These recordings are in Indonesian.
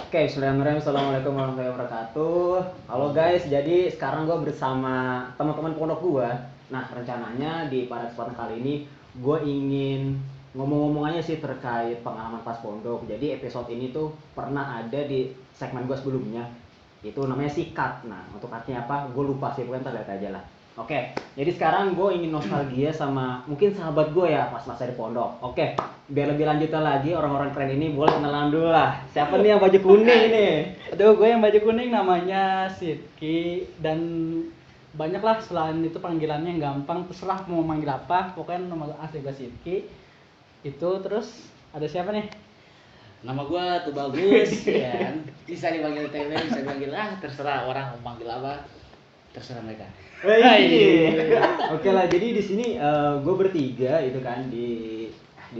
Oke, bismillahirrahmanirrahim. Assalamualaikum warahmatullahi wabarakatuh. Halo guys, jadi sekarang gue bersama teman-teman pondok gue. Nah, rencananya pada kesempatan kali ini gue ingin ngomong-ngomong aja sih terkait pengalaman pas pondok. Jadi episode ini tuh pernah ada di segmen gue sebelumnya. Itu namanya sikat. Nah, untuk artinya apa? Gue lupa sih, pokoknya ntar lihat aja lah. Oke, jadi sekarang gue ingin nostalgia sama mungkin sahabat gue ya pas masa di pondok. Oke, biar lebih lanjutnya lagi orang-orang keren ini boleh kenalan dulu lah. Siapa nih yang baju kuning ini? Aduh, gue yang baju kuning namanya Sidki dan banyak lah selain itu panggilannya yang gampang, terserah mau manggil apa, pokoknya nama asli gue Sidki. Itu terus ada siapa nih? Nama gua tuh bagus ya. Bisa dipanggil TW, bisa dipanggil terserah orang mau panggil apa. Terserah mereka. Oke lah, jadi di sini gue bertiga itu kan di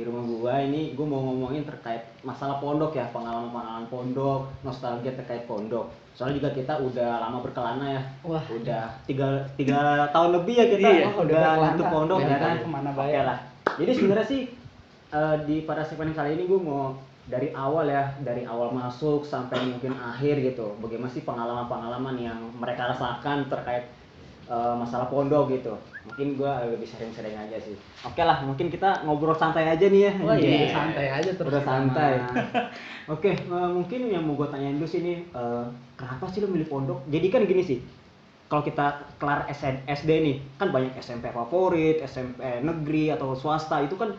rumah gue ini gue mau ngomongin terkait masalah pondok ya, pengalaman pondok, nostalgia terkait pondok. Soalnya juga kita udah lama berkelana ya. Wah. Udah tiga tahun lebih ya kita udah untuk pondok ya kan. Oke lah. Jadi sebenarnya sih di pada segmen kali ini gue mau dari awal masuk sampai mungkin akhir gitu. Bagaimana sih pengalaman-pengalaman yang mereka rasakan terkait masalah pondok gitu. Mungkin gue lebih sering-sering aja sih. Oke lah, mungkin kita ngobrol santai aja nih ya. Oh iya, santai aja terus. Udah santai. Oke, mungkin yang mau gue tanyain dulu sih nih, kenapa sih lo milih pondok? Jadi kan gini sih, kalau kita kelar SD nih, kan banyak SMP favorit, SMP negeri atau swasta itu kan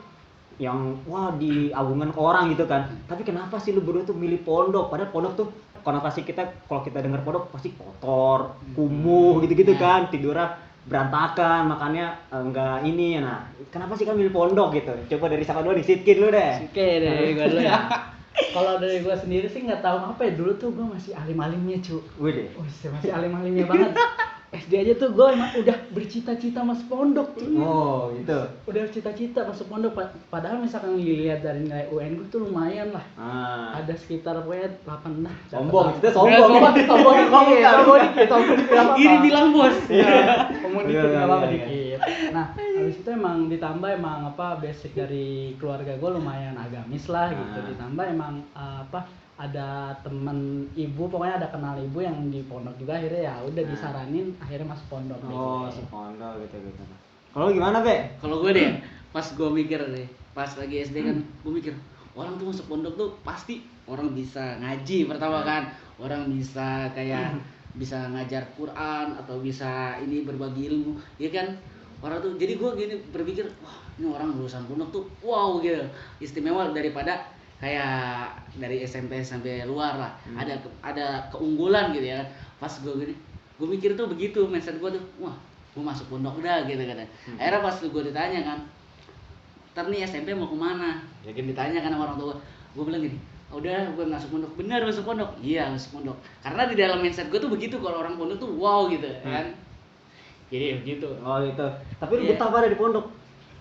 yang wah diagungan ke orang gitu kan. Tapi kenapa sih lu berdua tuh milih pondok? Padahal pondok tuh konotasi kita kalau kita dengar pondok pasti kotor, kumuh gitu-gitu kan, tidurnya berantakan, makannya enggak ini. Nah, kenapa sih kan milih pondok gitu? Coba dari siapa dulu nih? Sidki dulu deh. Oke, dari gue dulu ya. Kalau dari gue sendiri sih nggak tahu apa ya, dulu tuh gue masih alim-alimnya cu. Wih, masih alim-alimnya banget. SD aja tuh gue emang udah bercita-cita masuk pondok tuh. Oh gitu. Udah bercita-cita masuk pondok, padahal misalkan dilihat dari nilai UN gue tuh lumayan lah. Ada sekitar pokoknya 8 lah. Sombong, kita sombong. Sombong dikit. Ini bilang bos. Ngomong dikit nggak apa-apa dikit. Nah, habis itu emang ditambah basic dari keluarga gue lumayan agamis lah gitu. Ditambah emang ada temen ibu, pokoknya ada kenal ibu yang di pondok juga, akhirnya ya udah disaranin akhirnya masuk pondok. Masuk pondok gitu. Kalau gimana, Be? Kalau gue deh, pas gue mikir deh, pas lagi SD kan, gue mikir orang tuh masuk pondok tuh pasti orang bisa ngaji pertama kan, orang bisa kayak bisa ngajar Quran atau bisa ini berbagi ilmu, ya kan? Orang tuh, jadi gue gini berpikir, wah ini orang lulusan pondok tuh wow gitu, istimewa daripada kayak dari SMP sampai luar lah, ada keunggulan gitu ya. Pas gue mikir tuh begitu, mindset gue tuh, wah gue masuk pondok dah gitu kan. Akhirnya pas gue ditanya kan, ntar nih SMP mau kemana, ya kan ditanya kan sama orang tua gue bilang gini, udah gue masuk pondok. Benar masuk pondok? Iya masuk pondok, karena di dalam mindset gue tuh begitu, kalau orang pondok tuh wow gitu kan. Jadi begitu. Oh gitu. Tapi lu betah pada di pondok?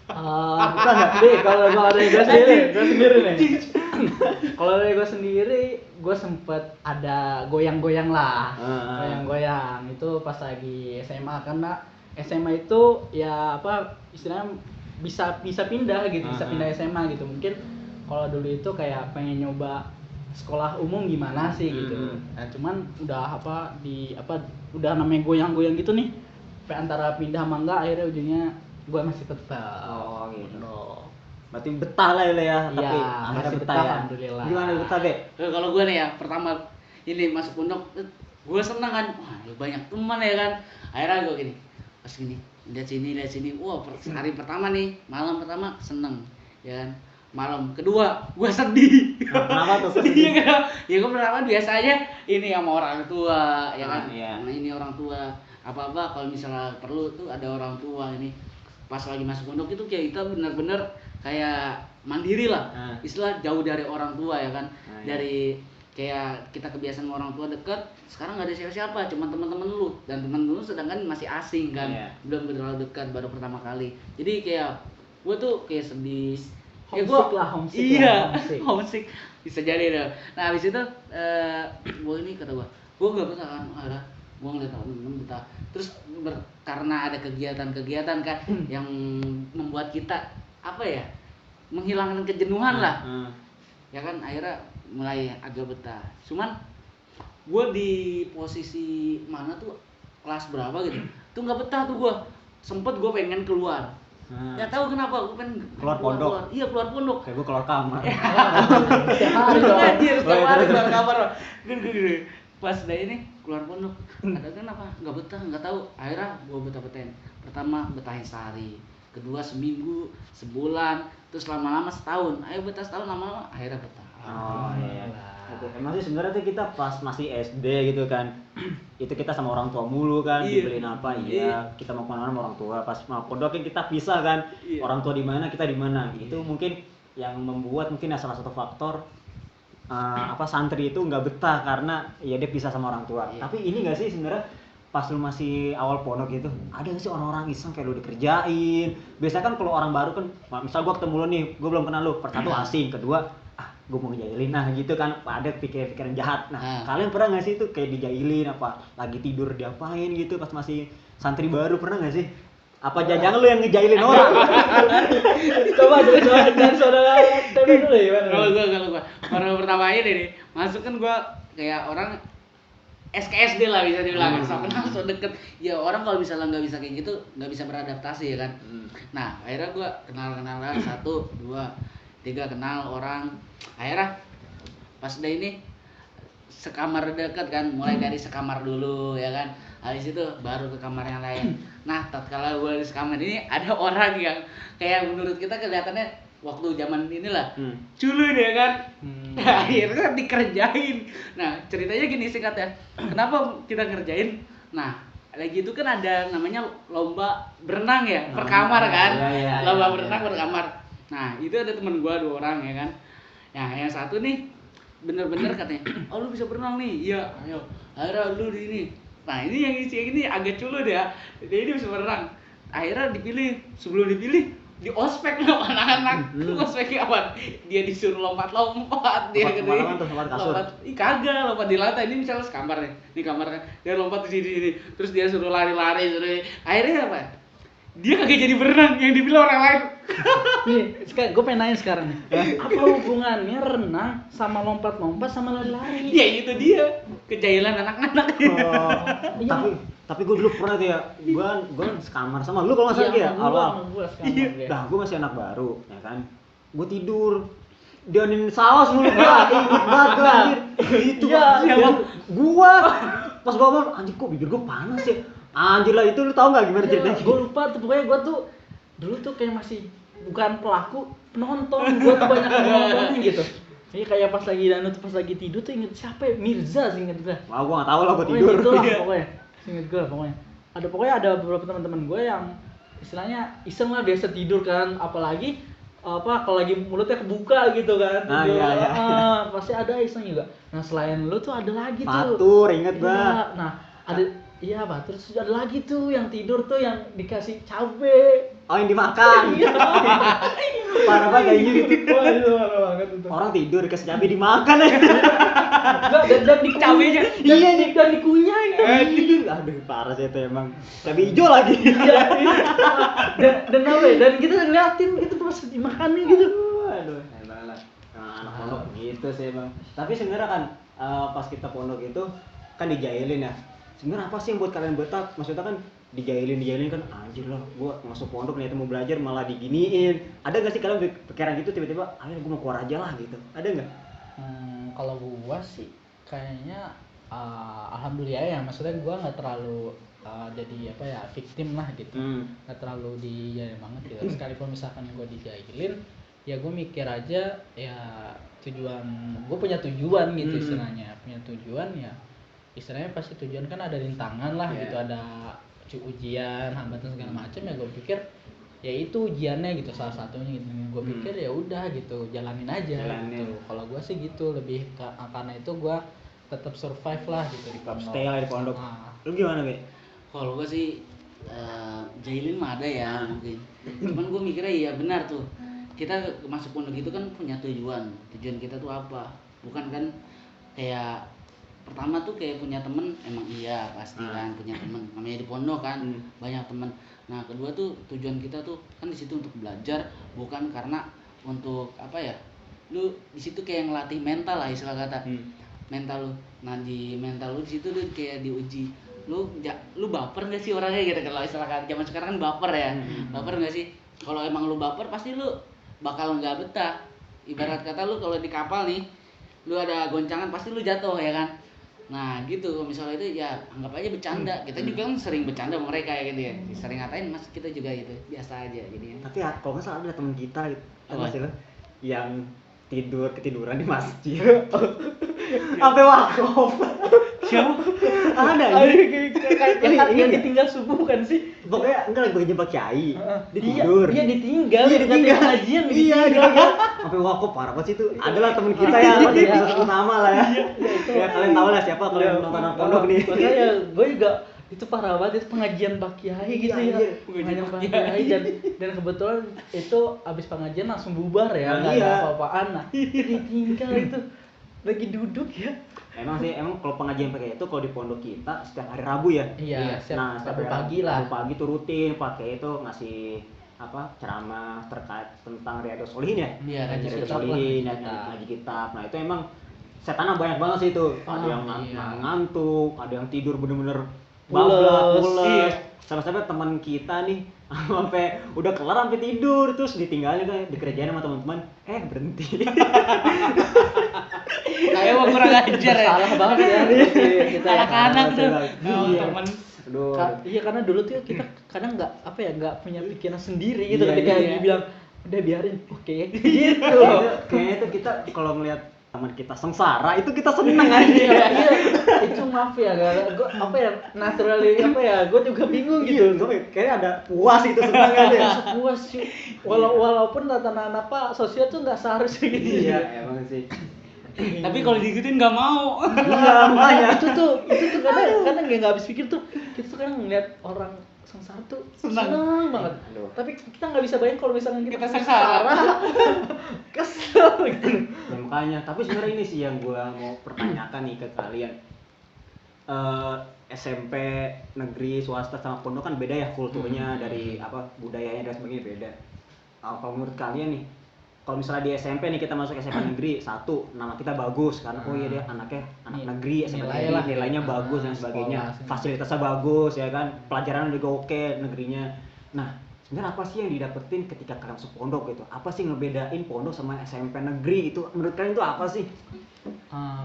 Bukan nggak? Nih kalau dari gue sendiri nih. Kalau dari gue sendiri, gue sempet ada goyang-goyang lah. Goyang-goyang itu pas lagi SMA, karena SMA itu ya istilahnya bisa pindah gitu, bisa pindah SMA gitu. Mungkin kalau dulu itu kayak pengen nyoba sekolah umum gimana sih gitu. Nah, cuman udah udah namanya goyang-goyang gitu nih. Antara pindah sama enggak, akhirnya ujungnya gue masih tetap. Oh gitu. Berarti betah lah ya, tapi masih betah ya. Alhamdulillah. Gimana betah, Be? Kalau gue nih ya, pertama ini masuk pondok, gue senang kan, wah banyak teman ya kan. Akhirnya gue gini, pas gini, lihat sini, wah hari pertama nih, malam pertama seneng, ya kan. Malam kedua gue sedih. Kenapa tuh sedih? Ya gue pertama biasa aja ini sama orang tua, ya kan. Iya. Ini orang tua, apa kalau misalnya perlu tuh ada orang tua ini. Pas lagi masuk pondok itu kayak kita benar-benar kayak mandiri lah, istilah jauh dari orang tua ya kan. Dari kayak kita kebiasaan sama orang tua dekat, sekarang nggak ada siapa-siapa, cuma teman-teman lu, dan teman lu sedangkan masih asing kan, belum terlalu dekat, baru pertama kali. Jadi kayak gue tuh kayak sedih. Homesick bisa jadi deh. Nah habis itu gue ini kata gue nggak betah kan, gue ngeliat temen betah. Terus karena ada kegiatan-kegiatan kan yang membuat kita menghilangkan kejenuhan lah. Ya kan, akhirnya mulai agak betah. Cuman gue di posisi mana tuh, kelas berapa gitu tuh nggak betah tuh gue, sempet gue pengen keluar. Nggak tahu kenapa gue pengen Keluar pondok. Iya, keluar pondok. Kayak gue keluar kamar. Setiap hari dong. Anjir, setiap hari keluar kamar. Gini. Pas dari ini keluar pondok, ada kenapa nggak betah, nggak tahu. Akhirnya gue betah-betahin. Pertama betahin sehari, kedua seminggu, sebulan, terus lama-lama setahun. Ayo betah setahun, lama-lama akhirnya betah. Oh iya. Emang sih sebenarnya tuh kita pas masih SD gitu kan, itu kita sama orang tua mulu kan, Iya. dibeliin apa kita mau kemana sama orang tua, pas mau pondok kan kita pisah kan, Iya. orang tua di mana kita di mana, itu mungkin yang membuat mungkin salah satu faktor santri itu nggak betah karena ya dia pisah sama orang tua. Iya. Tapi ini nggak sih sebenarnya pas lu masih awal pondok gitu, ada nggak sih orang-orang iseng kayak lu dikerjain? Biasanya kan kalau orang baru kan, misal gua ketemu lu nih, gua belum kenal lu, pertama asing, kedua gue mau ngejailin, nah gitu kan, ada pikiran jahat. Nah kalian pernah nggak sih itu kayak dijailin, apa lagi tidur diapain gitu pas masih santri baru, pernah nggak sih? Apa jangan lu yang ngejailin orang? Coba dari saudara dulu ya. Kalau gue baru pertama ini nih masuk kan, gue kayak orang SKSD lah bisa dibilang, so kenal so deket ya. Orang kalau misalnya nggak bisa kayak gitu nggak bisa beradaptasi ya kan. Nah akhirnya gue kenal 1, 2, 3 kenal orang. Akhirnya pas udah ini sekamar dekat kan, mulai dari sekamar dulu ya kan, habis itu baru ke kamar yang lain. Nah tatkala gue di sekamar ini ada orang yang kayak menurut kita kelihatannya waktu zaman inilah culun ya kan. Akhirnya dikerjain. Nah ceritanya gini singkatnya, kenapa kita ngerjain. Nah lagi itu kan ada namanya lomba berenang ya, per kamar kan. Lomba berenang per kamar. Nah itu ada temen gue 2 orang ya kan. Nah yang satu nih bener-bener katanya, oh lu bisa berenang nih, iya ayo, akhirnya lu di ini. Nah ini yang isi ini agak culun ya, dia ini bisa berenang. Akhirnya dipilih, sebelum dipilih di ospek sama anak-anak. Ospeknya apa? Dia disuruh lompat-lompat, dia gitu. Lompat kasur. Kagak, lompat di lantai. Ini misalnya sekamar nih, ini kamar kan. Dia lompat di sini, terus dia suruh lari-lari, akhirnya apa? Dia kagak jadi berenang, yang dibilang orang lain. Nih, gue pengen nanya sekarang nih. Apa hubungannya renang sama lompat-lompat sama lari-lari? Ya itu dia, kejailan anak-anak. Tapi gue dulu pernah tuh ya, gue sekamar sama lu kalau nggak salah ya, awal. Nah gue masih anak baru, ya kan. Gue tidur, dianin saus mulu, inget banget gue anjir. Itu gua pas gue bangun, anjir kok bibir gue panas ya. Anjir lah, itu lu tau gak gimana ceritanya? Gue lupa tuh, pokoknya gue tuh dulu tuh kayak masih bukan pelaku, penonton. Gue tuh banyak nontonnya gitu. Ini kayak pas lagi tidur tuh inget siapa ya? Mirza sih inget gue. Wah gue gak tau lah, gue tidur. Gitu lah pokoknya, inget gue pokoknya. Ada beberapa teman-teman gue yang istilahnya iseng lah, biasa tidur kan, apalagi kalau lagi mulutnya kebuka gitu kan. Pasti ada iseng juga. Nah selain lu tuh ada lagi tuh. Fatur, inget gua. Nah ada terus ada lagi tuh yang tidur tuh yang dikasih cabe. Oh yang dimakan. Parah banget kayak gitu. Wah itu parah banget itu. Orang tidur dikasih cabe dimakan aja. Dan di cabenya. Iya nih, dan dikunyah itu. Aduh parah sih itu emang. Cabe hijau lagi. Dan apa ya? Dan kita ngeliatin itu pas dimakannya gitu. Aduh, emang lah. Anak pondok gitu sih emang. Tapi sebenarnya kan pas kita pondok itu kan dijailin ya. Sebenarnya apa sih yang buat kalian betah? Maksudnya kan dijailin kan, anjir lah, gua masuk pondok niat mau belajar malah diginiin. Ada nggak sih kalian pikiran gitu tiba-tiba, akhirnya gua mau keluar aja lah gitu? Ada nggak? Kalau gua sih kayaknya alhamdulillah ya, maksudnya gua nggak terlalu jadi apa ya, victim lah gitu. Nggak terlalu dijailin banget gitu. Sekalipun misalkan gua dijailin, ya gua mikir aja ya gua punya tujuan gitu istilahnya, punya tujuan ya. Istilahnya pasti tujuan kan ada rintangan lah gitu, ada ujian, hambatan segala macam ya. Gue pikir ya itu ujiannya gitu, salah satunya gitu. Gue pikir ya udah gitu, jalanin aja gitu. Kalau gue sih gitu, lebih karena itu gue tetap survive lah gitu di pondok. Stay lah di pondok. Lu gimana Be? Kalau gue sih jailin mah ada ya mungkin. Cuman gue mikirnya iya benar tuh. Kita masuk pondok itu kan punya tujuan. Tujuan kita tuh apa? Bukan kan kayak pertama tuh kayak punya temen, emang iya pasti kan punya temen, namanya di pondok kan banyak temen. Nah kedua tuh tujuan kita tuh kan di situ untuk belajar, bukan karena untuk apa ya, lu di situ kayak ngelatih mental lah istilah kata. Mental lu. Nah di mental lu di situ lu kayak diuji. Lu baper nggak sih orangnya gitu, kalau istilah kata zaman sekarang kan baper ya. Baper nggak sih? Kalau emang lu baper pasti lu bakal nggak betah. Ibarat kata lu kalau di kapal nih, lu ada goncangan pasti lu jatuh ya kan. Nah gitu, kalau misalnya itu ya anggap aja bercanda. Kita juga kan sering bercanda sama mereka ya gitu ya. Sering ngatain mas kita juga gitu, biasa aja jadinya. Tapi ya, kalau nggak salah ada teman kita Apa? yang ketiduran di masjid sampai wakaf. Siapa? Ada yang ditinggal subuh kan sih? pokoknya enggak lagi jumpa kiai dia Iya, tidur. iya ditinggal. Iya, ditinggal. Pengajian Iya, ditinggal. sampai wakaf parah banget sih itu. Adalah teman kita ya, di episode pertama lah ya. Ya kalian tahu lah siapa kalau yang nonton pondok nih. Makanya gue juga itu parah banget, itu pengajian Pak Kiai gitu Iya, ya. iya. Pengajian Pak Kiai dan kebetulan itu abis pengajian langsung bubar ya, Nah, nggak iya. ada apa-apaan. Nah, ditinggal itu lagi duduk ya. Emang kalau pengajian pakai itu kalau di pondok kita setiap hari Rabu ya. Iya, Nah, setiap setiap hari pagi lah. Rabu pagi tuh rutin pakai itu ngasih ceramah terkait tentang Riyadhus Shalihin ya. Iya, Riyadhus kitab lah, Shalihin, kitab. ngaji kitab. Nah, itu emang setannya banyak banget sih itu. Ada yang iya. ngantuk, ada yang tidur bener-bener Mules. bablas. Iya. Sampai-sampai teman kita nih sampai udah kelar sampai tidur terus ditinggalin kan dikerjain sama teman-teman. Berhenti. Kayak mau kurang ajar ya. Salah banget ya kita ya. Anak-anak tuh. Iya. Temen. Aduh. Iya, karena dulu tuh kita kadang nggak punya pikiran sendiri gitu Iya, ketika iya. dibilang udah biarin oke gitu. Kayaknya itu kita kalau ngelihat teman kita sengsara itu kita seneng aja. Iya, itu maaf ya, gue naturally gue juga bingung gitu. Gue kayaknya ada puas gitu seneng aja. Puas sih, walaupun tatanan apa sosial tuh nggak seharusnya gitu. Iya, emang sih. Tapi kalau digituin nggak mau. Iya, makanya. itu tuh kadang nggak habis pikir tuh, kita tuh kadang ngeliat orang sengsara tuh senang banget. Aduh. Tapi kita nggak bisa bayangin kalau misalkan kita sengsara. kesel gitu. Ya, makanya, tapi sebenarnya ini sih yang gua mau pertanyakan nih ke kalian. SMP negeri swasta sama pondok kan beda ya kulturnya, dari budayanya dan sebagainya beda. Kalau menurut kalian nih, kalau misalnya di SMP nih kita masuk SMP negeri, satu nama kita bagus karena iya dia anak negeri, SMP negeri, nilainya bagus dan sebagainya, fasilitasnya bagus ya kan, pelajaran juga oke negerinya. Nah, sebenarnya apa sih yang didapetin ketika kalian masuk pondok gitu? Apa sih ngebedain pondok sama SMP negeri itu? Menurut kalian itu apa sih?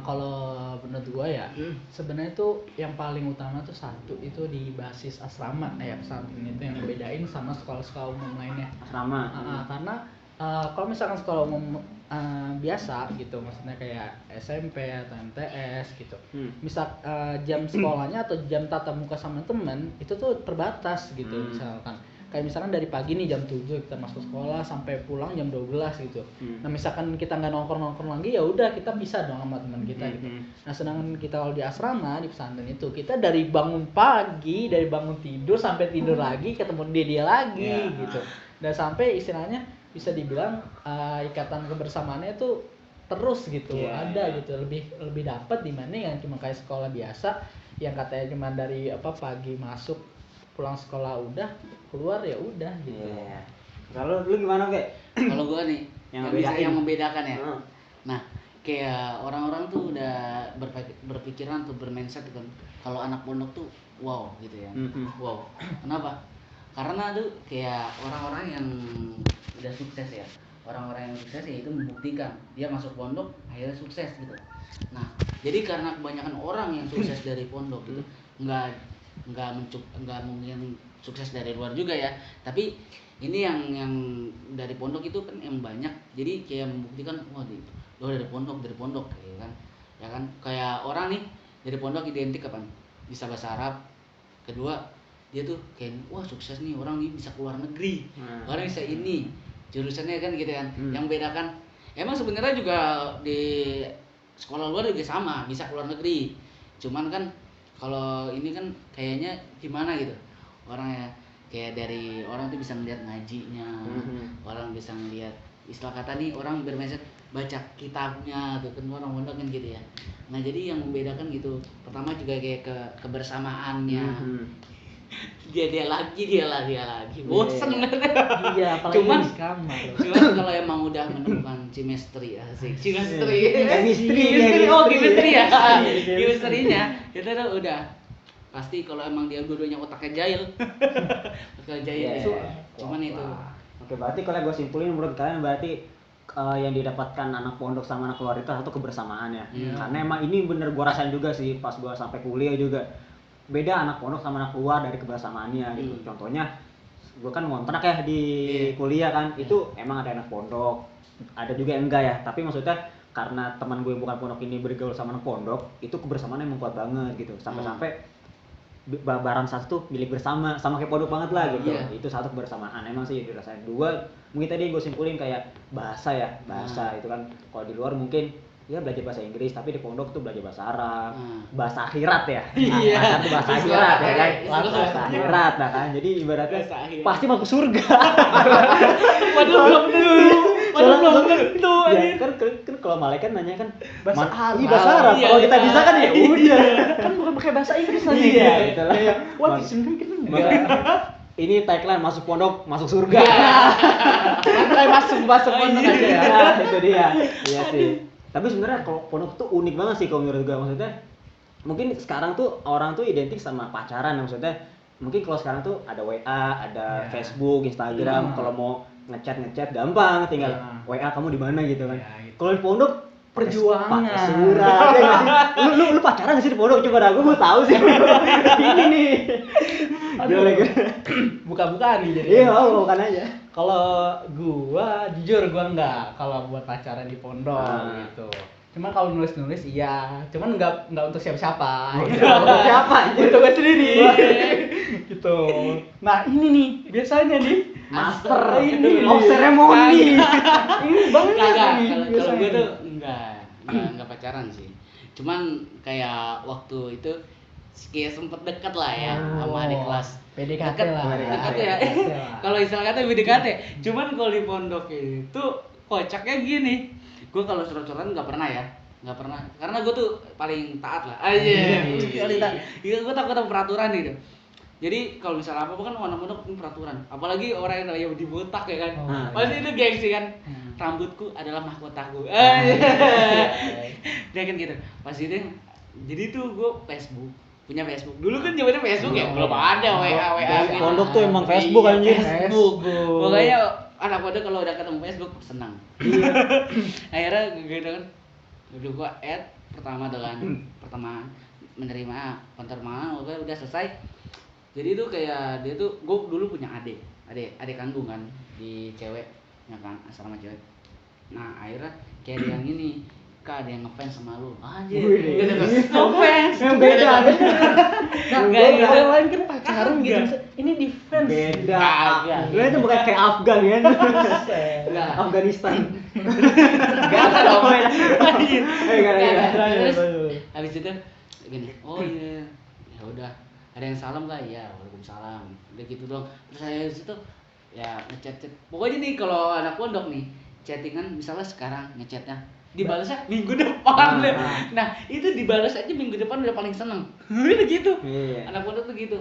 Kalau menurut gua ya, sebenarnya tuh yang paling utama tuh satu itu di basis asrama ya, pesantren itu yang bedain sama sekolah-sekolah umum lainnya. Asrama. Karena kalau misalkan sekolah umum biasa gitu, maksudnya kayak SMP atau MTS gitu, misal jam sekolahnya atau jam tatap muka sama temen itu tuh terbatas gitu. Misalkan kayak misalkan dari pagi nih jam 7 kita masuk sekolah sampai pulang jam 12 gitu. Nah, misalkan kita nggak nongkrong lagi ya udah kita bisa dong sama teman kita gitu. Nah, sedangkan kita kalau di asrama di pesantren itu kita dari bangun pagi, dari bangun tidur sampai tidur lagi ketemu dia lagi gitu. Dan sampai istilahnya bisa dibilang ikatan kebersamaannya itu terus gitu, ada gitu, lebih dapat dibanding yang cuma kayak sekolah biasa yang katanya cuma dari pagi masuk pulang sekolah udah keluar ya udah gitu. Kalau lu gimana kayak? Kalau gua nih yang membedakan ya. Nah, kayak orang-orang tuh udah berpikiran tuh bermindset gitu. Kalau anak pondok tuh wow gitu ya. Wow. Kenapa? Karena tuh kayak orang-orang yang udah sukses ya. Orang-orang yang sukses ya itu membuktikan dia masuk pondok akhirnya sukses gitu. Nah, jadi karena kebanyakan orang yang sukses dari pondok gitu, nggak mungkin sukses dari luar juga ya. Tapi ini yang dari pondok itu kan yang banyak. Jadi kayak membuktikan lo dari pondok ya kan kayak orang nih dari pondok identik kapan bisa bahasa Arab, kedua dia tuh kayak sukses nih, orang nih bisa keluar negeri, orang bisa ini jurusannya kan gitu kan. Yang bedakan emang sebenarnya juga di sekolah luar juga sama bisa keluar negeri, cuman kan kalau ini kan kayaknya gimana gitu orangnya, kayak dari orang tuh bisa ngeliat ngajinya, orang bisa ngeliat istilah kata nih orang bermindset baca kitabnya tuh kan orang pondok kan gitu ya. Nah jadi yang membedakan gitu pertama juga kayak kebersamaannya dia lagi bosen Iya, apalagi Cuman- di kamar. cuman kalau emang udah menemukan chemistry asik chemistry chemistry ya chemistry-nya itu tuh udah pasti kalau emang dia dua-duanya otaknya jahil bakal jahil Iya. itu cuman itu Oke, berarti kalau gue simpulin menurut kalian berarti yang didapatkan anak pondok sama anak keluar itu satu kebersamaan ya. Karena emang ini bener gue rasain juga sih pas gue sampai kuliah juga. Beda anak pondok sama anak keluar dari kebersamaannya gitu. Contohnya gue kan ngontrak ya di kuliah kan, itu emang ada anak pondok, ada juga yang enggak ya. Tapi maksudnya karena teman gue yang bukan pondok ini bergaul sama anak pondok, itu kebersamaan emang kuat banget gitu. Sampai-sampai barang satu tuh milik bersama, sama kayak pondok banget lah gitu. Iya. Itu satu kebersamaan emang sih dirasain. Dua, mungkin tadi gue simpulin kayak bahasa ya, bahasa itu kan kalau di luar mungkin ya belajar bahasa Inggris, tapi di pondok tuh belajar bahasa Arab, bahasa akhirat ya. Iya. Bahasa itu bahasa akhirat ya kan. Islam. Bahasa akhirat nah kan. Jadi ibaratnya Bahasa akhirat. pasti masuk surga. Padahal belum tentu Ya, kan kalau malaikat nanya kan Bahasa Arab. Iya, bahasa Arab. Iya, Kalau kita iya. bisa kan ya udah. Kan bukan pakai bahasa Inggris lagi. Iya, itulah. What is mungkin enggak. Maka ini tagline masuk pondok masuk surga. Kayak masuk pondok aja ya. Ya, itu dia. Iya sih. Tapi sebenarnya kalau pondok tuh unik banget sih kalau menurut gue, maksudnya mungkin sekarang tuh orang tuh identik sama pacaran, maksudnya mungkin kalau sekarang tuh ada WA, ada Facebook, Instagram, kalau mau ngechat gampang, tinggal WA kamu di mana gitu kan. Ya, gitu. Kalau di pondok Perjuangan. pakai surat ya nggak sih? lu pacaran nggak sih di pondok? Coba gue mau tahu sih. Ini nih. Aduh. Buka-bukaan nih jadi. Iya, bukan aja. Kalau gua jujur gua enggak kalau buat pacaran di pondok gitu. Cuman kalau nulis-nulis iya, cuman enggak untuk siapa-siapa. Gitu. Siapa? Untuk gua sendiri. Gitu. Nah, ini nih biasanya nih Master ini of ceremony. ini banget Kagak, nih kalau biasanya. gue tuh enggak pacaran sih. Cuman kayak waktu itu kayak sempet deket lah ya sama adik kelas. PDKT Deket, lah. PDKT ya. Kalau istilah kata PDKT. Cuman kalau di pondok itu kocaknya gini. Gue kalau surat-suratan nggak pernah ya. Nggak pernah. Karena gue tuh paling taat lah. Paling taat. Iya, gue takut sama peraturan gitu. Jadi kalau misalnya apa kan anak pondok ini peraturan. Apalagi orang yang namanya dibotak ya kan. Pasti itu gengsi kan. Rambutku adalah mahkotaku. Dia kan gitu. Pas itu jadi tuh gue punya Facebook. Dulu kan zamannya Facebook ya, belum ada WA gitu. Pondok tuh emang Facebook Iya, anjir. Facebook. Pokoknya anak pondok kalau udah ketemu Facebook senang. Akhirnya gitu kan. Gua add pertama pertama menerima penerimaan udah selesai. Jadi itu kayak dia tuh gue dulu punya adik kandung kan di cewek ya kan asrama cewek. Nah akhirnya kayak dia yang ini Kak ada yang ngefans sama lu anjir gitu ngefans Yang beda. Enggak gitu. Yang lain kan pacaran gitu. Ini defense. Beda. Kagak. Lu itu bukan kayak Afgan kan? Enggak. Afghanistan. Enggak ada dong. Terus Terus habis itu gini oh iya ya udah ada yang salam kah ya waalaikumsalam udah gitu doang terus saya di situ ya ngechat pokoknya nih kalau anak pondok nih chattingan misalnya sekarang ngechatnya dibalasnya minggu depan nah itu dibalas aja minggu depan udah paling seneng udah gitu Iya. anak pondok tuh gitu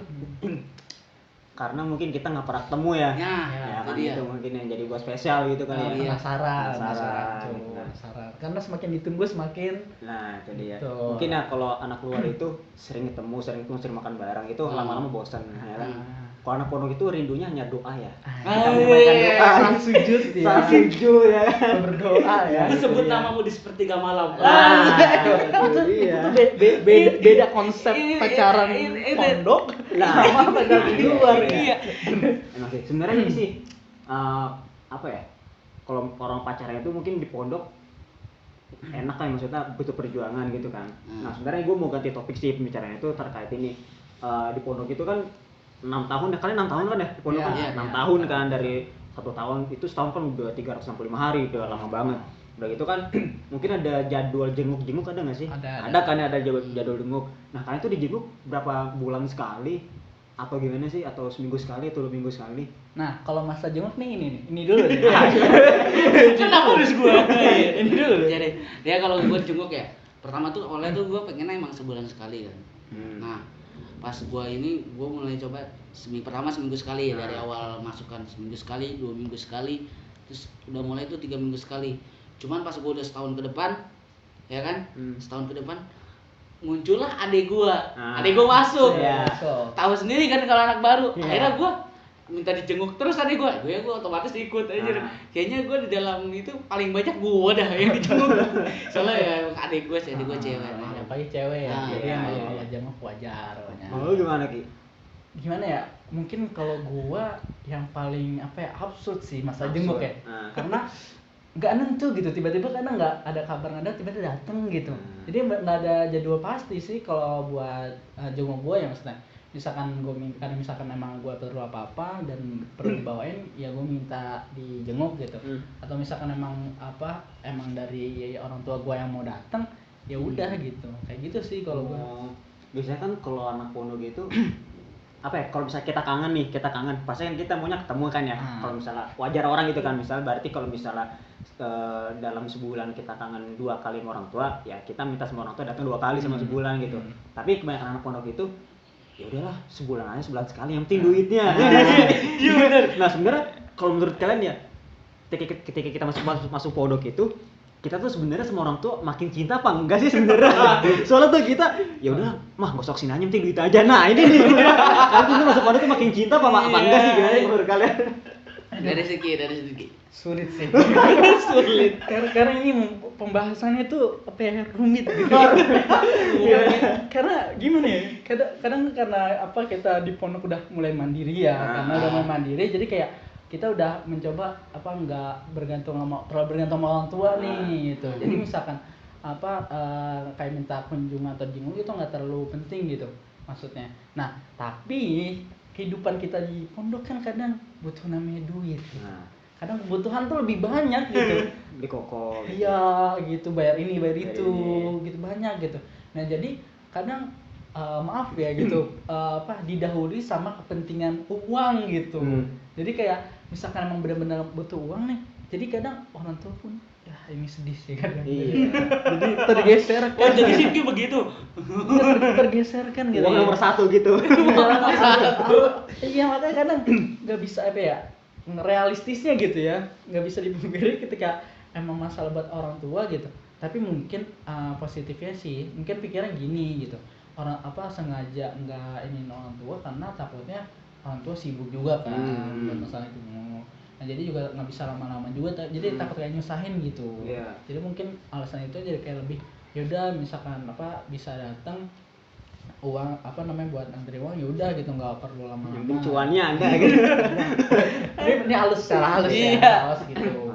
Karena mungkin kita nggak pernah ketemu ya. ya Kan itu dia itu mungkin yang jadi gua spesial gitu kan ya. Iya. penasaran. Nah. Karena semakin ditunggu semakin Nah, itu dia. Betul. Mungkin ya kalau anak luar itu sering ketemu, sering makan bareng itu lama-lama bosan ya kan. Kalau anak pondok itu rindunya hanya doa ya. Kita menyampaikan doa. saat sujud ya. Saat sujud ya. Berdoa ya. disebut Iya. namamu di sepertiga malam Ah, itu dia. Beda konsep Ini- pacaran ini- pondok Nah, sama pacaran di luar ya. iya Emang sih sebenarnya ini sih apa ya? Kalau orang pacaran itu mungkin di pondok enak kan, maksudnya butuh perjuangan gitu kan. Nah sebenarnya gue mau ganti topik sih pembicaraan itu terkait ini. Di pondok itu kan 6 tahun ya, kalian 6 tahun kan ya di pondok Iya, kan? iya, 6 iya. tahun kan, dari 1 tahun itu setahun kan udah 365 hari, udah lama banget. Udah gitu kan mungkin ada jadwal jenguk ada nggak sih? Ada. Kan ada jadwal jenguk. Nah kalian tuh dijenguk berapa bulan sekali? Atau gimana sih? Atau seminggu sekali atau 2 minggu sekali? Nah, kalau masa jenguk nih ini dulu nih. kenapa harus gua Ini dulu. jadi dia kalau gua jenguk ya pertama tuh awalnya tuh gua pengennya emang sebulan sekali kan nah Pas gua mulai coba seminggu sekali ya, dari awal masukan seminggu sekali, 2 minggu sekali, terus udah mulai tuh 3 minggu sekali. Cuman pas gua udah setahun ke depan, ya kan? Setahun ke depan muncullah adek gua masuk. Tahu sendiri kan kalau anak baru. Akhirnya gua minta dijenguk terus adek gua otomatis ikut aja. Kayaknya gua di dalam itu paling banyak gua dah yang dijenguk. Soalnya ya adek gua cewek. Ya paling cewek ya. Jadi yang jenguk wajar. Lu gimana Ki? Gimana ya? Mungkin kalau gua yang paling absurd sih masalah jenguk ya. Karena nggak nentu gitu, tiba-tiba karena nggak ada kabar, tiba-tiba dateng gitu. Jadi nggak ada jadwal pasti sih kalau buat jenguk gue ya. Maksudnya misalkan emang gue perlu apa-apa dan perlu dibawain, ya gue minta dijenguk gitu. Atau misalkan emang dari orang tua gue yang mau datang, ya udah gitu. Kayak gitu sih kalau gue. Biasanya kan kalau anak pondok gitu kalau misalnya kita kangen pasti kan kita maunya ketemu kan ya. Kalau misalnya wajar orang gitu kan, misalnya berarti kalau misalnya dalam sebulan kita kangen 2 kali sama orang tua, ya kita minta sama orang tua datang 2 kali sama sebulan gitu. Tapi kebanyakan anak pondok itu ya udahlah sebulan sekali, yang penting duitnya. Iya benar. Nah sebenarnya kalau menurut kalian ya, ketika kita masuk pondok itu, kita tuh sebenarnya sama orang tua makin cinta apa enggak sih sebenarnya? Soalnya tuh kita ya udah mah gosok sini aja, penting duit aja. Nah ini nih kan tuh masuk pondok tuh makin cinta apa enggak sih, gimana menurut kalian? Dari segi Sulit sih. Sulit. Karena ini pembahasannya tuh rumit gitu. Karena gimana ya? Kadang karena kita di pondok udah mulai mandiri ya. Karena udah mulai mandiri, jadi kayak kita udah mencoba nggak terlalu bergantung sama orang tua nih gitu. Jadi misalkan kayak minta kunjungan atau jenguk itu nggak terlalu penting gitu maksudnya. Nah tapi kehidupan kita di pondok kan kadang butuh namanya duit. Kadang kebutuhan tuh lebih banyak gitu. Di koko. Iya gitu, bayar ini bayar itu gitu, banyak gitu. Nah jadi kadang maaf ya gitu, didahului sama kepentingan uang gitu. Jadi kayak misalkan emang benar-benar butuh uang nih, jadi kadang orang tua pun ya ini sedih sih kadang. Iya. Jadi tergeser kan. Jadi sih begitu. Tergeser kan gitu. Uang nomor 1 gitu. Iya makanya kadang nggak bisa realistisnya gitu ya, nggak bisa dipungkiri ketika emang masalah buat orang tua gitu. Tapi mungkin positifnya sih, mungkin pikiran gini gitu, orang sengaja nggak ini orang tua karena takutnya orang tua sibuk juga kan buat masalah itu. Nah jadi juga nggak bisa lama-lama juga, jadi takut kayak nyusahin gitu. Jadi mungkin alasan itu jadi kayak lebih yaudah misalkan bisa datang uang buat antri uang, ya udah gitu, nggak perlu lama-lama. Yang cuannya ada gitu. Ini halus secara halus ya, halus gitu.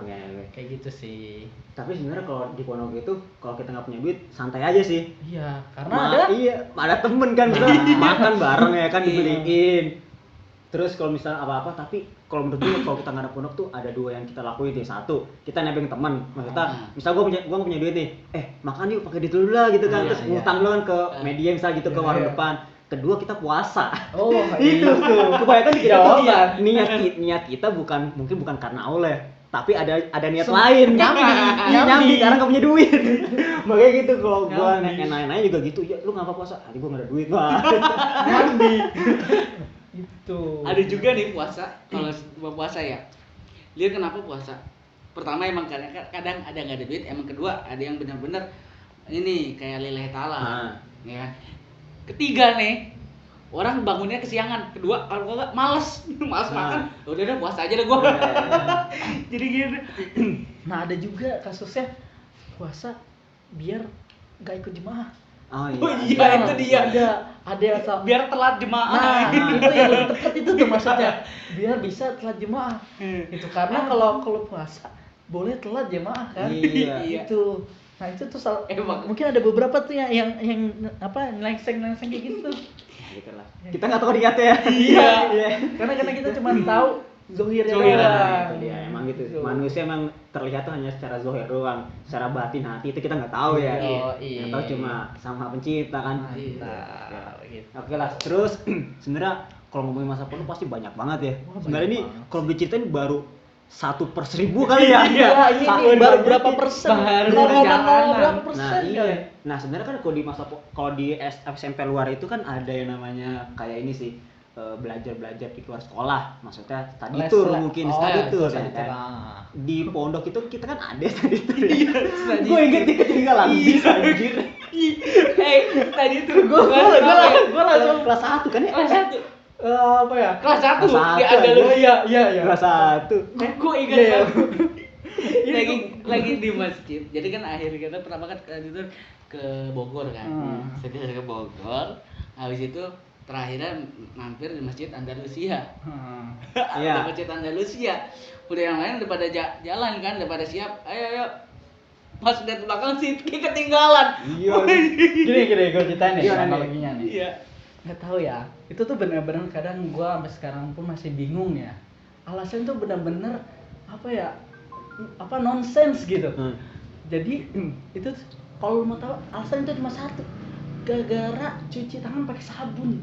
Kayak gitu sih. Tapi sebenarnya kalau di pondok itu kalau kita nggak punya duit santai aja sih. Iya, karena ada temen kan, kita makan bareng ya kan, dibeliin. Terus kalau misalnya apa-apa, tapi kalau menurut gue kalau kita nggak ada pondok tuh ada 2 yang kita lakuin nih. 1, kita nebeng teman. Maksudnya, misal gue nggak punya duit nih, makan yuk pakai duit dulu lah gitu kan. Terus ngutang dulu kan ke media misal gitu, ke warung depan. Kedua, kita puasa. Itu tuh. Kebanyakan di kita tuh niat kita mungkin bukan karena Allah, tapi ada niat lain. Nyambi karena nggak punya duit. Makanya gitu kalau gue nanya juga gitu, ya lu ngapa puasa? Tadi gue nggak ada duit. Nyambi. Itu. Ada juga nih puasa, kalau puasa ya. Lihat kenapa puasa? Pertama emang kadang ada nggak ada duit, emang kedua ada yang benar-benar ini kayak lillahi ta'ala. Ya. Ketiga nih, orang bangunnya kesiangan. Kedua, kalau enggak males makan. Udah puasa aja deh gua. Jadi gitu. Nah, ada juga kasusnya puasa biar enggak ikut jemaah. Itu dia. Ada yang biar telat jemaah. Nah, itu yang lebih tepat itu tuh maksudnya. Biar bisa telat jemaah. Itu karena kalau puasa boleh telat jemaah kan? Iya. Itu. Nah, itu tuh mungkin ada beberapa tuh yang nelengseng kayak gitu. Gitu lah. Kita nggak tahu niatnya ya. Iya. Karena kita cuma tahu zohirnya doang. Iya, emang gitu. Manusia emang terlihat tuh hanya secara zohir doang. Secara batin hati itu kita nggak tahu ya. Yang tahu cuma sama pencipta kan. Gitu. Oke lah. Terus sebenarnya kalau ngomongin masa pondok pasti banyak banget ya. Sebenarnya ini kalau diceritain baru 1/1000 kali ya. Iya, ini baru berapa persen? Baru berapa persen? Nah, iya. Nah, sebenarnya kan kalau di SMP luar itu kan ada yang namanya kayak ini sih, belajar di luar sekolah. Maksudnya study tour mungkin, study tour ya kan. Di pondok itu kita kan ada study tour. Iya, gue inget ketinggalan bis anjir. Tadi tuh Gue langsung Kelas 1 kan ya? kelas 1. apa ya? Kelas 1 Kelas di satu, Andalusia. Iya. Kelas 1. Gue ingat Iya. lagi di masjid. Jadi kan akhir kita pertama kan itu ke Bogor kan. Setelah ke Bogor, habis itu terakhirnya mampir di Masjid Andalusia. Iya. Di Masjid Andalusia. Udah yang lain udah pada jalan kan, udah pada siap. Ayo. Pas lihat belakang sih ketinggalan. Iya. Gini gue ceritain nih Gimana nih? analoginya nih. Iya. Nggak tahu ya. Itu tuh benar-benar kadang gue sampai sekarang pun masih bingung ya. Alasan tuh benar-benar apa ya? Apa nonsens gitu. Jadi itu kalau mau tahu alasan itu cuma satu. Gara-gara cuci tangan pakai sabun.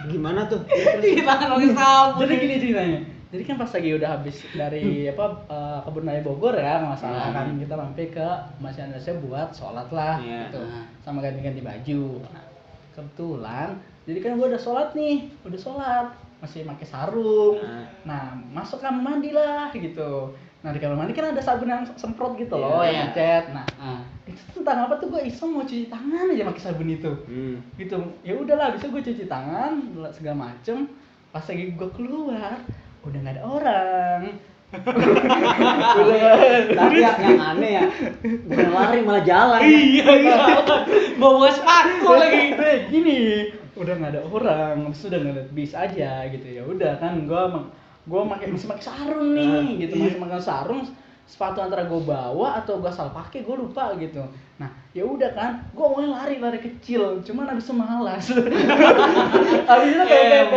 Gimana tuh? Cuci tangan pakai sabun. Jadi gini ceritanya. Jadi kan pas lagi udah habis dari kebun raya Bogor ya, nggak salah kan kita mampir ke Masjid Indonesia buat sholat lah gitu, sama ganti-ganti baju. Nah, kebetulan, jadi kan gue udah sholat masih pakai sarung. Nah, masuk kamar mandi lah gitu. Nah di kamar mandi kan ada sabun yang semprot gitu loh, yang ngecat. Nah, itu tentang apa tuh gue iseng mau cuci tangan aja pakai sabun itu. Gitu. Ya udahlah, bisa gue cuci tangan segala macem. Pas lagi gue keluar, udah nggak ada orang. Tapi yang aneh ya, bukan lari malah jalan. Iya. Bawa sepatu lagi. Gini, udah nggak ada orang, sudah nggak ada bis aja gitu. Ya udah kan, gue masih pakai sarung nih, gitu. Masih pakai sarung, sepatu antara gue bawa atau gue asal pakai, gue lupa gitu. Nah, ya udah kan, gue mau lari kecil, cuman abis itu malas. Abis itu kayak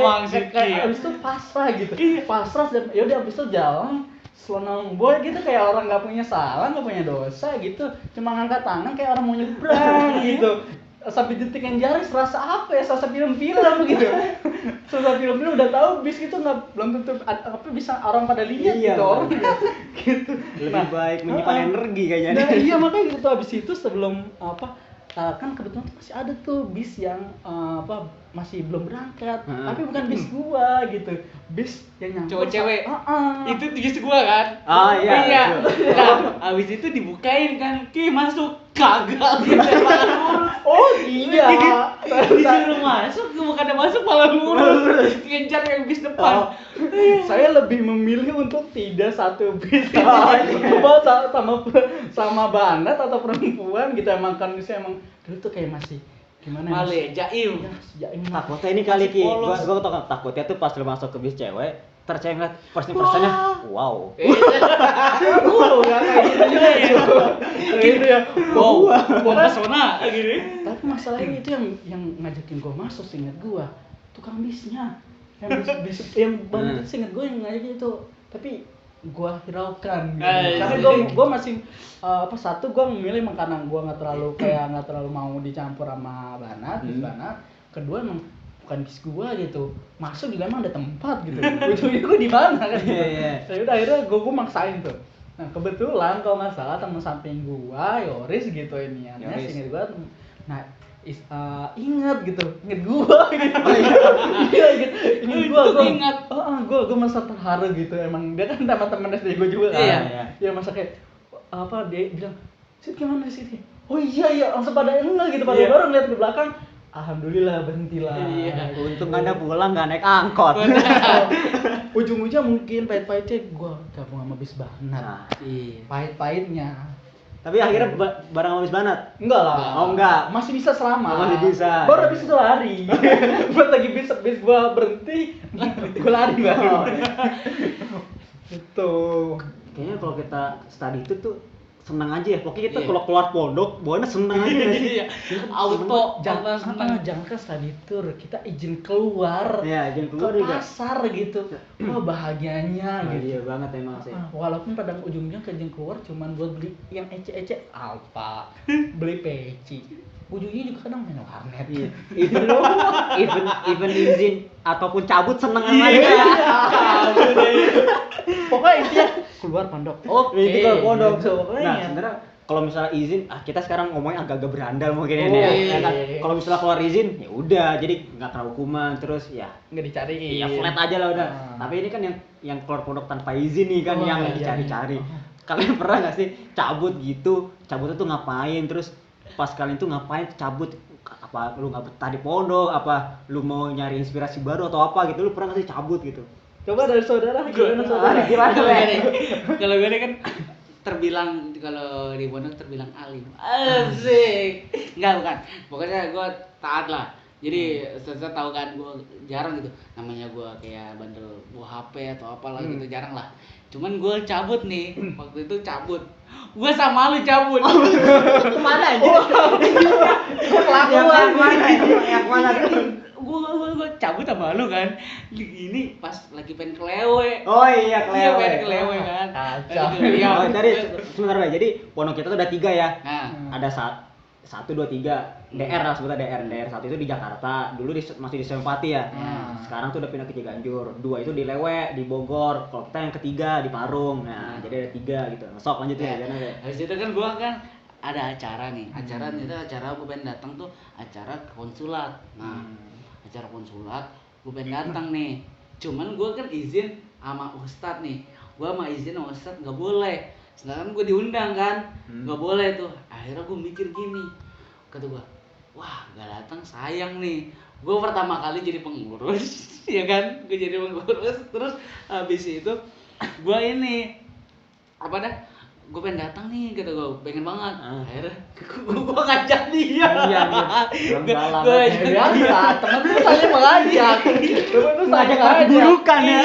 abis itu pasrah gitu. Pasrah dan ya udah abis itu jalan selonong boy gitu, kayak orang nggak punya salah, nggak punya dosa gitu. Cuma ngangkat tangan kayak orang mau nyebrang gitu. Sampai detik yang jari serasa apa ya, serasa film-film gitu. Serasa film-film udah tahu bis itu belum tentu apa bisa orang pada lihat gitu orang gitu. Lebih baik menyimpan energi kayaknya. Nah, iya makanya gitu. Habis itu sebelum kan kebetulan masih ada tuh bis yang masih belum berangkat, tapi bukan bis gua gitu, bis yang nyangkut Cowok-cewek. Itu bis gua kan. Iya. Nah, habis itu dibukain kan, masuk gagal gitu. Oh iya. Disuruh masuk, bukannya masuk malah lurus. Ngejar yang bis depan. Saya lebih memilih untuk tidak satu bis sama banat atau perempuan gitu. Emang kan saya emang dulu tuh kayak masih gimana malu ya, jaim. Takutnya ini kali Ki, gua tau kan, takutnya tuh pas lu masuk ke bis cewek, cewek ngeliat first impressionnya, wow. Nggak kayak gitu juga ya. Gitu ya. Wow, pesona gini. Tapi masalahnya itu yang ngajakin gua masuk, seingat gua tukang bisnya. Yang banget seingat gua yang ngajakin itu. Tapi gua hiraukan gitu. Karena gua masih satu gua memilih emang karena gua nggak terlalu mau dicampur sama banat. Kedua emang bukan bis gua gitu, masuk juga emang ada tempat gitu. Ujungnya gua di mana kan gitu. Saya udah akhirnya gua maksain tuh. Nah kebetulan kalau nggak salah teman samping gua Yoris gitu ini ya, inget gua. Nah ingat gua gitu. Iya gitu. Gua masa terharu gitu. Emang dia kan teman-teman SD gua juga kan. Iya masa kayak dia bilang, "Sit gimana sih?" Oh iya langsung pada enggak gitu, pada baru ngeliat ke belakang. Alhamdulillah berhentilah. Untung Anda pulang nggak naik angkot. Ujung-ujungnya mungkin pahit-pahitnya gua gabung sama bis banat. Pahit-pahitnya. Tapi akhirnya bareng sama bis banat? Enggak lah. Oh enggak. Masih bisa selamat. Masih bisa. Baru habis itu lari. Buat lagi bis gua berhenti, gua lari baru. Itu. Kayaknya kalau kita study itu tuh senang aja ya. Pokoknya kita kalau keluar pondok, bawaannya senang aja nggak sih? Auto jangan ke study tour, kita izin keluar. Iya, izin keluar ke juga. pasar gitu. Wah, bahagianya gitu. Iya banget emang sih. Walaupun pada ujungnya ke izin keluar cuman buat beli yang ece-ece Alfa, beli peci. ujungnya juga kadang main warnet. Iya. Even izin ataupun cabut seneng sama Iya. dia. Pokoknya intinya keluar pondok. Oke. Itu kalau pondok. Gitu, pokoknya. Nah, sebenarnya kalau misalnya izin, kita sekarang ngomongnya agak-agak berandal mungkin Oh, ini ya. iya. Kan? Kalau misalnya keluar izin, ya udah, jadi nggak kena hukuman, terus ya Nggak dicariin. ya flat aja lah udah. Ah. Tapi ini kan yang keluar pondok tanpa izin nih kan, Oh, yang iya, dicari-cari. iya. Kalian pernah nggak sih cabut gitu? Cabutnya tuh ngapain? Terus pas kalian tuh ngapain cabut? Apa lu nggak betah di pondok? Apa lu mau nyari inspirasi baru atau apa gitu? Lu pernah nggak sih cabut gitu? Coba dari saudara, gimana saudara? Gimana, Kalau Le? gue nih, kalau gue nih kan terbilang kalau di pondok terbilang alim. Asik. Enggak bukan. Pokoknya gue taat lah. Jadi saya tahu kan gue jarang gitu. Namanya gue kayak bandel bawa HP atau apalah gitu jarang lah. Cuman gue cabut nih. Waktu itu cabut. Gue sama lu cabut. Kemana aja? Kelakuan. Yang mana? Gue cabut sama lu kan. Ini pas lagi pengen kelewe. Oh iya, Iya kelewe. pengen kelewe kan. Kacau. Iya. Oh, tadi sebentar Bay. Jadi pondok kita tuh ada 3 ya. Nah, Ada 1, 2, 3 DR lah sebutnya DR 1 itu di Jakarta, dulu masih di Sempati ya. Sekarang tuh udah pindah ke Ciganjur. 2 itu di Lewe, di Bogor. Kalau kita yang ketiga di Parung. Nah, jadi ada 3 gitu. Nah, sok lanjut ya, jangan ya. habis itu kan gua kan ada acara nih. Acara gua pengen datang tuh acara konsulat. Nah, acara konsulat gua pengen datang nih. Cuman gua kan izin sama ustad nih. Gua sama izin sama ustad nggak boleh. Sedangkan gua diundang kan, nggak boleh tuh. Akhirnya gua mikir gini, kata gua, wah nggak datang sayang nih. Gua pertama kali jadi pengurus, ya kan? Gua jadi pengurus, terus habis itu gua ini apa dah? Gue pengen datang nih, kata gue pengen banget. Akhirnya gue ngajak dia. Iya, iya. Gue ngajak dia. Biasa, temen tuh saling mengajak. Temen tuh saling Ngajak keburukan ya.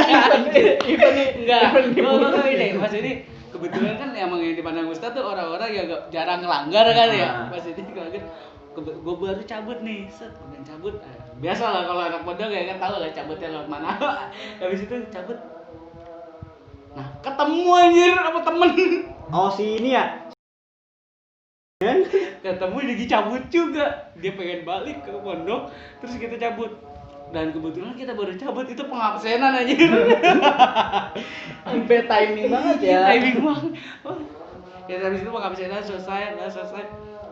Event nih, enggak. Gue ini, Mas ini kebetulan kan emang yang dipandang Ustaz tuh orang-orang yang jarang ngelanggar kan ya. Mas ini ngelanggar. Gue baru cabut nih, gue pengen cabut. Biasa lah kalau anak pondok ya kan tahu lah cabutnya lewat mana. Habis itu cabut. Nah, ketemu anjir sama temen. Oh, si ini ya. Ketemu lagi cabut juga. Dia pengen balik ke pondok, terus kita cabut. Dan kebetulan kita baru cabut itu pengabsenan aja. Sampai timing banget ya. Timing banget. Ya habis itu pengabsenan selesai.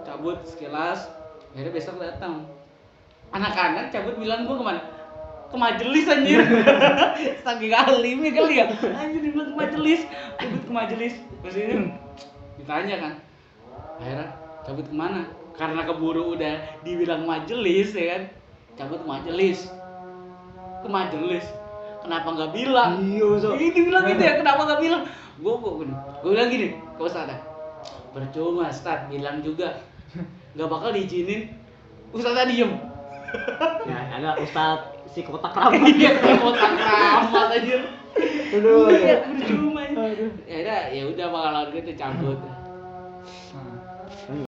Cabut sekilas. Akhirnya besok datang. Anak-anak cabut bilang gua kemana? Ke majelis anjir. Saking alimnya kali ya. Anjir dibilang ke majelis. Cabut ke majelis. Terus ini ditanya kan. Akhirnya cabut kemana? Karena keburu udah dibilang majelis ya kan. Cabut ke majelis. Ke majelis. Kenapa nggak bilang? Iya, so. Ini dibilang gitu ya. Kenapa nggak bilang? Gue bilang gini. Kau sadar? Percuma Ustaz bilang juga. Nggak bakal diizinin. Ustaznya diem. Ya, ada Ustadz si kotak ramat. Iya, kotak ramat aja. Aduh. Iya, percuma. Ya udah, bakalan gitu cabut.